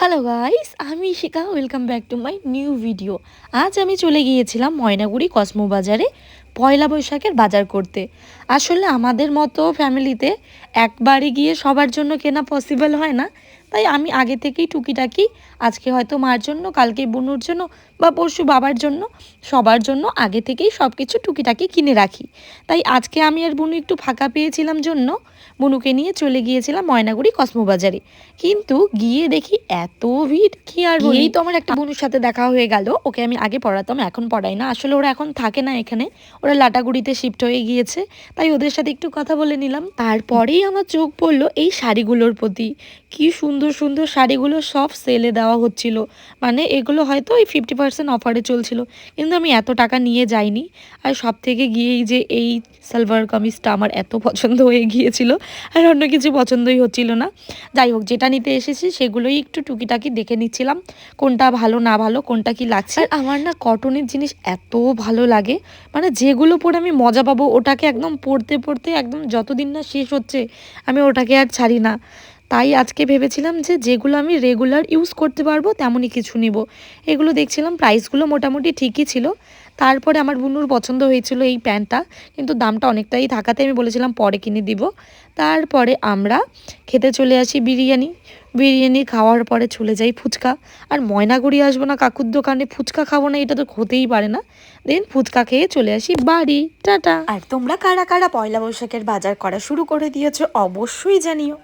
Hello guys, আমি Ishika. Welcome back to my new video. আজ আমি চলে গিয়েছিলাম ময়নাগুড়ি কসমো বাজারে পয়লা বৈশাখের বাজার করতে। আসলে আমাদের মতো ফ্যামিলিতে একবারে গিয়ে সবার জন্য কেনা পসিবল হয় না, তাই আমি আগে থেকেই টুকিটাকি আজকে হয়তো মার জন্য, কালকে বুনুর জন্য বা পরশু বাবার জন্য, সবার জন্য আগে থেকেই সব কিছু টুকিটাকি কিনে রাখি। তাই আজকে আমি আর বুনু একটু ফাঁকা পেয়েছিলাম জন্য বুনুকে নিয়ে চলে গিয়েছিলাম ময়নাগুড়ি কসমো বাজারে। কিন্তু গিয়ে দেখি এত ভিড়, কি আর বলি। তো আমার একটা বন্ধুর সাথে দেখা হয়ে গেল। ওকে আমি আগে পড়াতাম, এখন পড়াই না। আসলে ওরা এখন থাকে না এখানে, ওরা লাটাগুড়িতে শিফট হয়ে গিয়েছে। তাই ওদের সাথে একটু কথা বলে নিলাম। তারপরেই আমার চোখ পড়লো এই শাড়িগুলোর প্রতি। কি সুন্দর সুন্দর শাড়িগুলো সব সেলে দেওয়া হচ্ছিল। মানে এগুলো হয়তো ওই 50% অফারে চলছিল, কিন্তু আমি এত টাকা নিয়ে যাইনি। আর সব থেকে গিয়েই যে এই সালোয়ার কামিজটা আমার এত পছন্দ হয়ে গিয়েছিল, আর অন্য কিছু পছন্দই হচ্ছিল না। যাই হোক, যেটা নিতে এসেছি সেগুলোই একটু টুকিটাকি দেখে নিচ্ছিলাম, কোনটা ভালো না ভালো, কোনটা কি লাগছে। আর আমার না কটনের জিনিস এত ভালো লাগে, মানে যেগুলো পরে আমি মজা পাবো ওটাকে একদম পরতে পরতে একদম যতদিন না শেষ হচ্ছে আমি ওটাকে আর ছাড়ি না। তাই আজকে ভেবেছিলাম যে যেগুলো আমি রেগুলার ইউজ করতে পারবো তেমনই কিছু নিব। এগুলো দেখছিলাম, প্রাইসগুলো মোটামুটি ঠিকই ছিল। তারপরে আমার বুনুর পছন্দ হয়েছিল এই প্যান্টটা, কিন্তু দামটা অনেকটাই থাকাতে আমি বলেছিলাম পরে কিনে দিব। তারপরে আমরা খেতে চলে আসি বিরিয়ানি। বিরিয়ানি খাওয়ার পরে চলে যাই ফুচকা। আর ময়নাগুড়ি আসবো না কাকুর দোকানে ফুচকা খাবো না, এটা তো হতেই পারে না। দেন ফুচকা খেয়ে চলে আসি বাড়ি। টাটা। আর তোমরা কারা কারা পয়লা বৈশাখের বাজার করা শুরু করে দিয়েছো অবশ্যই জানিও।